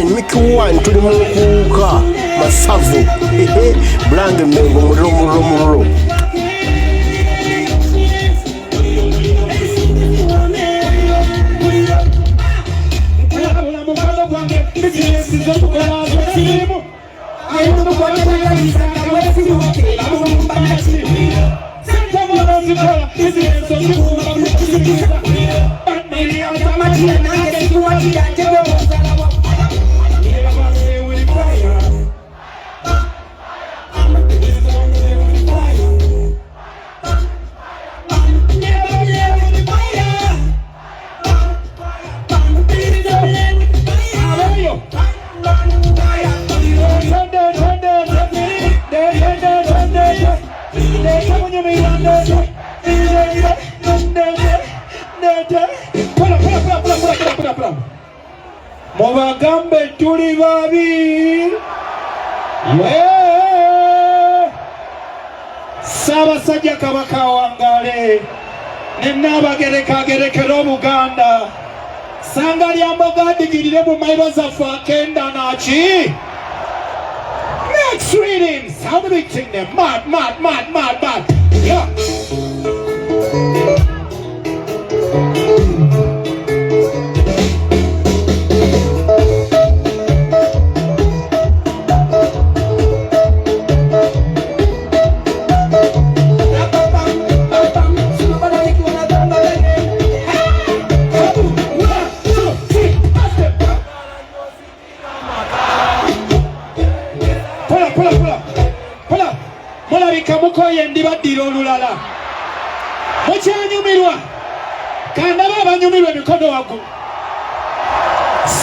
Mickey Wine tuli mukuuka masavu Blange Mengo mururo Mubagambe tuli babi Sabasajja Kabaka Wangale Nenabagerekera Obuganda Sanga lya mboga digirire mu mailo zaffe akenda naki Next reading sound the big thing there mad yeah Mukoye ndibadira olulala mukyanyumirwa kandaba abanyumirwa emikono waggulu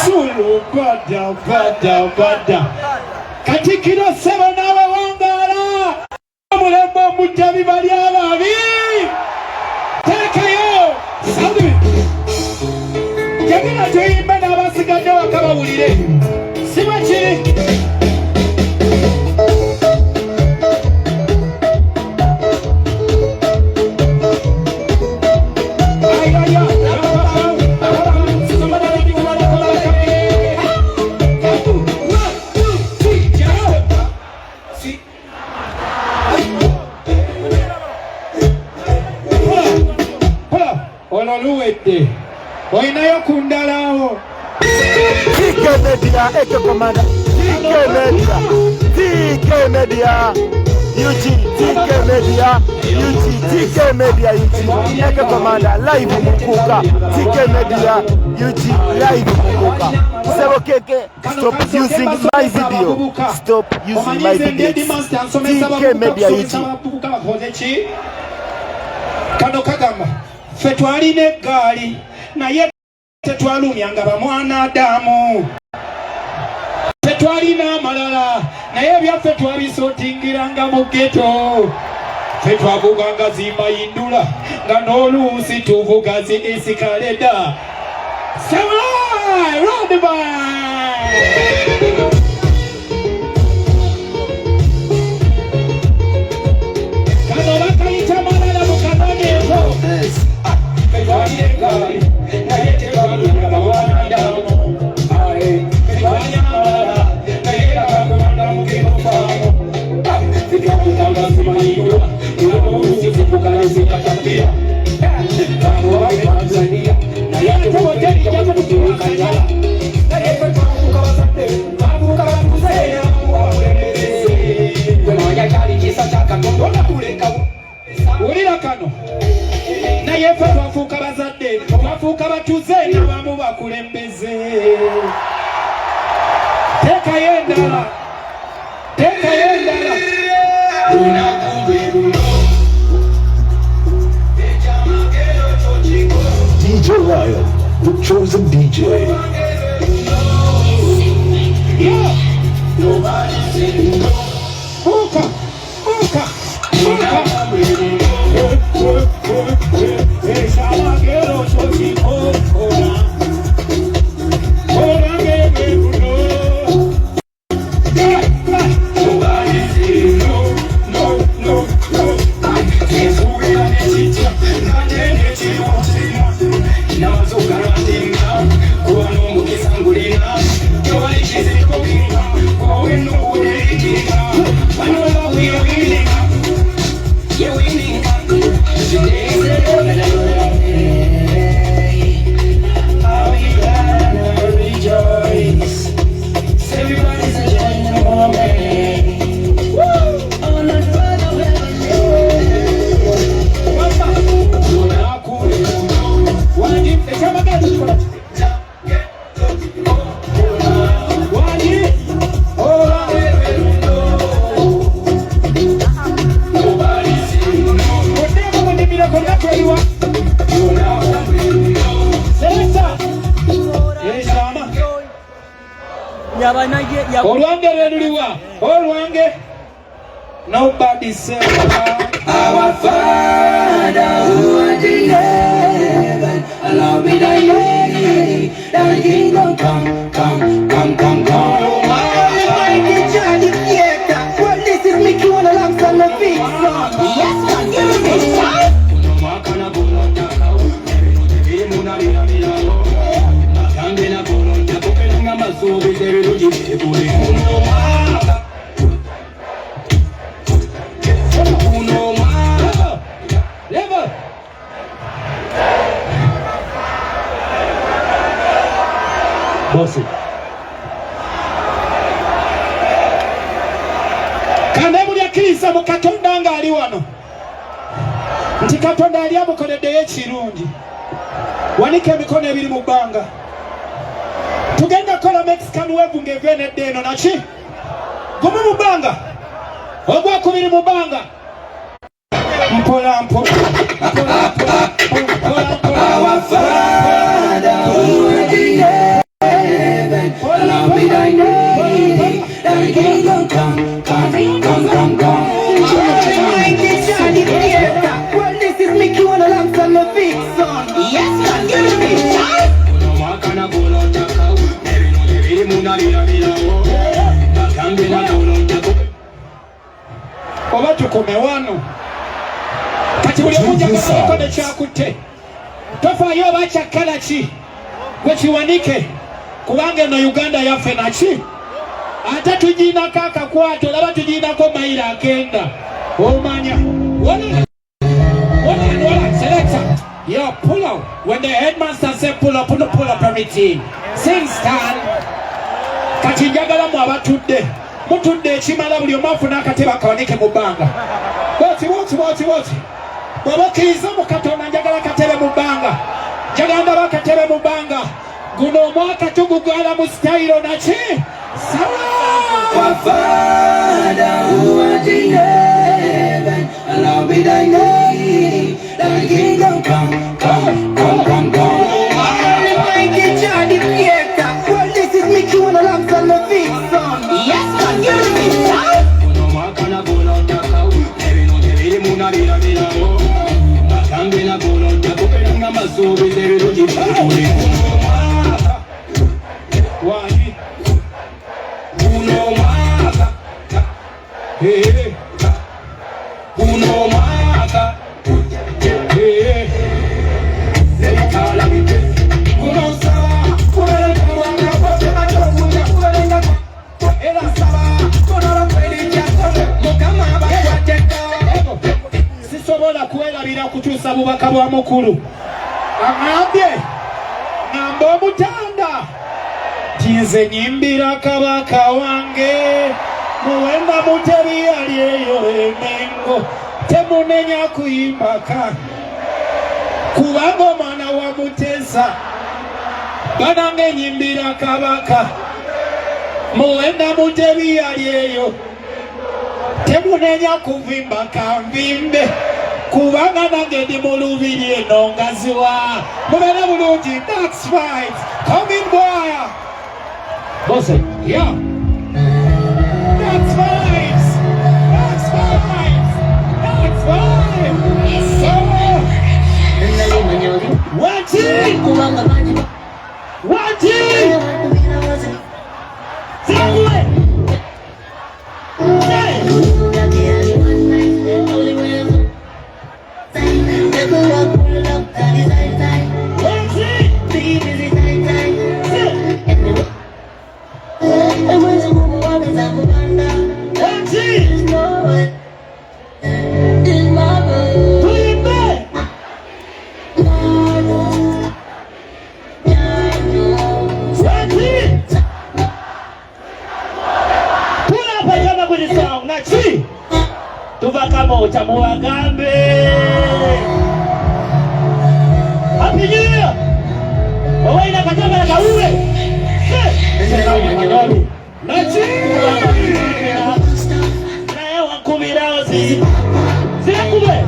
sulu bada Katikkiro Ssebo naawe wangaala omulembe omujja bibali ababi teekayo saudi jagala tuyimba n'abasigadde waka bawulire siba kiri Oluwedde oyinayo ku ndalawo TK Media Eke Komanda TK Media UG TK Media UG TK Media UG Eke Komanda live mukuka TK Media UG live mukuka Ssebo Keke stop using my video TK Media UG Kano kagamba Ffe twalina eggaali naye tetwalumyanga bamwana Adamu. Ffe twalina amalala naye ebyaffe twabisootingiranga mu ghetto. Ffe twavuganga zimayindula nga n'oluusi tuvuga zi esikaleda. Samurai Roadbye! Kano bakayita malala mu kanoneeko. Ulira kano naye ffe twafuuka bazadde twafuuka batuze n'abamu bakulembeze. Teekayo endala DJ Lion, the chosen DJ. Yeah. Now Olwange lweluliwa olwange nobody said our Father who art in heaven, hallowed be thy name, thy kingdom come, come, come, come, come. Almighty God, the creator, well this is me clone alongside my big son. Yes, man, give me this time. Bosi kande muli akkiriza mu Katonda nga ali wano nti Katonda ali amukoleddeyo ekirungi. Wanika emikono ebiri mu bbanga. Tugenda kola Mexican wave ng'eva n'edda eno naki gumu mu bbanga ogwokubiri mu bbanga mpola mpola mpola mpola mpola our Father who art in heaven, hallowed be thy name, thy kingdom come, come, come, come, come. Almighty God, the creator, well this is me clone alongside my big son. Yes, man, give me time. Oba tukome wano kati buli omuntu akakole kyakutte tofaayo oba kyakkala ki gwe kiwanike kubanga eno Uganda yaffe naki ate tugiinako akakwato olaba tugiinako mayiro agenda omanya wala selector yo pull up when the headmaster say pull up everything sing stand kati njagala mu abatudde mutudde ekimala buli omu afuna akatebe akawanike mu bbanga boti bw'oba okkiriza mu Katonda njagala akatebe mu bbanga njagala ndaba akatebe mu bbanga guno omwaka tugugala mu sitayiro naki sawa. Our Father who art in heaven, hallowed be thy name, thy kingdom come, come, come, come, come. Almighty God, the creator, well this is me clone alongside my big son. Yes, man, give me time. sisobola kwerabira kutuusa bubaka bwa mukulu agambye ngamba omutanda nze nyimbira kabaka wange muwenda mutebi ali eyo emengo temunenya kuyimbaka kubanga omwana wa mutesa banange nyimbira kabaka muwenda mutebi ali eyo temunenya kuvimba kanvimbe kubanga nange ndi mu lubiri eno ngaziwa mubere bulungi. That's right, come in boy boss yeah. That's right, that's right, that's right. What tuvakamocha muwagambe Happy New Year owaina katabala kauwe nachi naye wankubirawo zirakube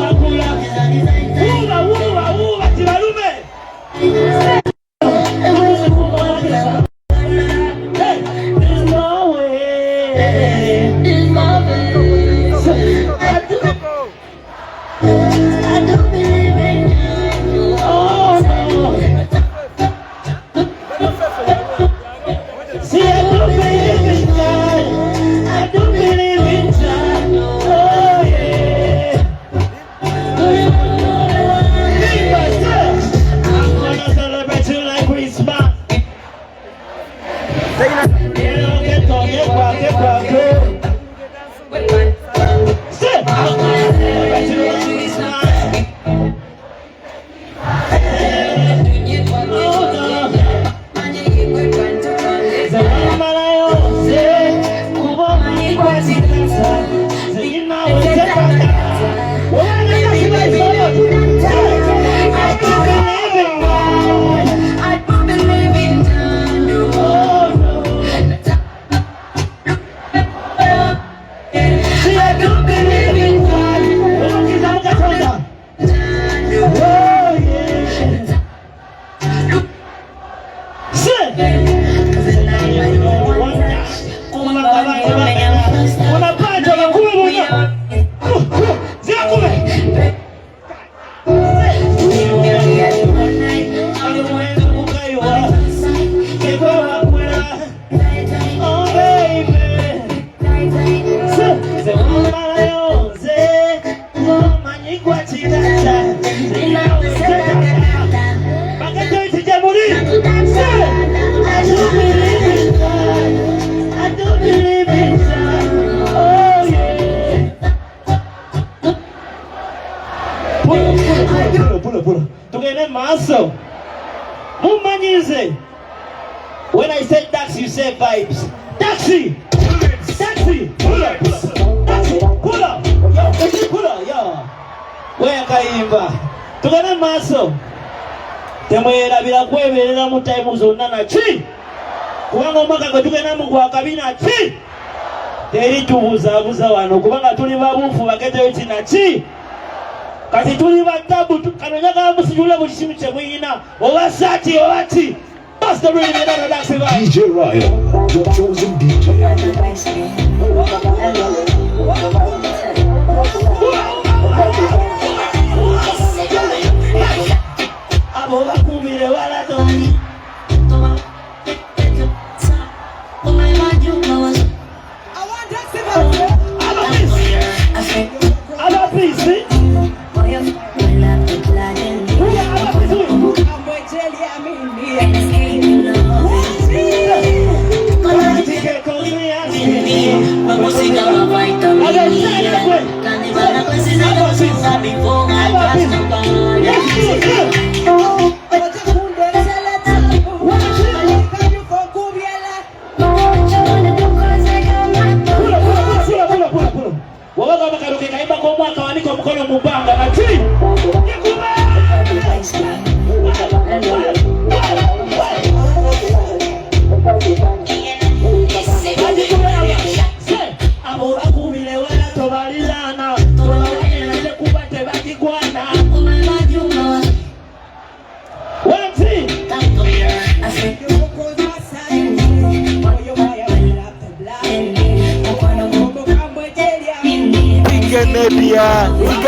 wakula maso. Mumanyize. When I say taxi, you say vibes. Taxi! Taxi! Pull up! Taxi! Pull up! Yo, pull up, yo. Where kaimba? Tugana maso. Temwera bila kweberera mu time zonna na chi. Kubanga omwaka gwe tugenda mu gwa kabina chi. Teri tubuzabuza wano kubanga tuli babufu bagezeyo kina chi. Kati tuli batabu kanonyaga musijule buli kimu kye muyina oba saati oba ti. That's the rhythm of Daxi Vibe. DJ Ryan, your chosen DJ.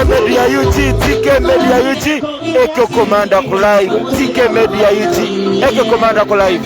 Media UG, TK Media UG, Eko Commander ku live, TK Media UG, Eko Commander ku live.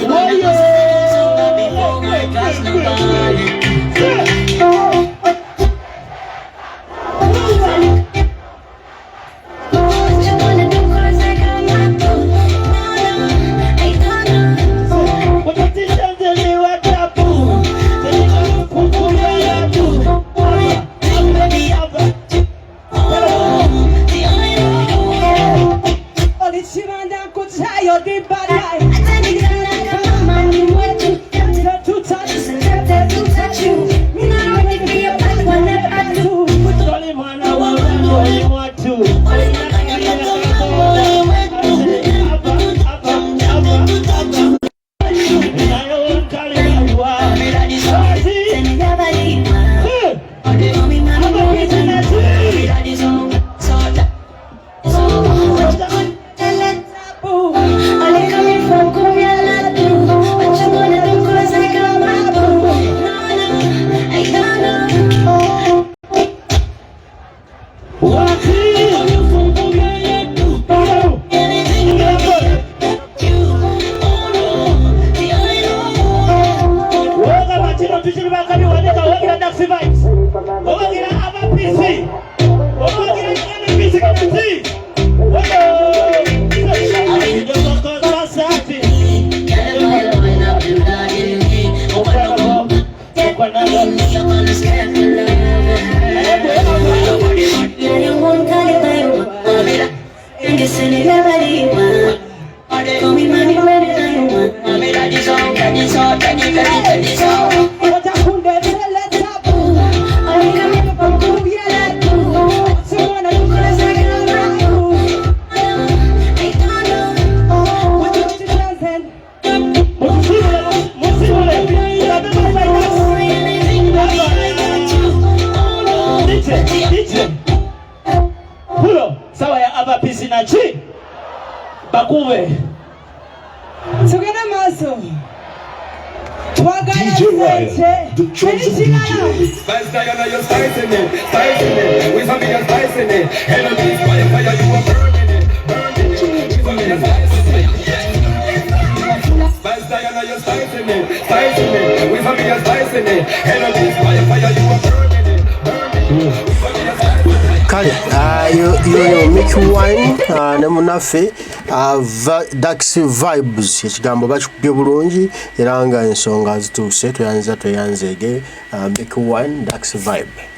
DJ Ryan, the chosen DJ. Spice Diana, you're spicing it, with some you're spicing it. Enemies, fire, you are burning it, with some you're spicing it. Spice Diana, you're spicing it, with some you're spicing it. Enemies, fire, you are burning it, with some you're spicing it. Kale, yo Mickey Wine, ne munafe Daxi Vibes ekigambo bakikubye bulungi era nga ensonga zituuse toyanzege Mickey Wine Daxi Vibe.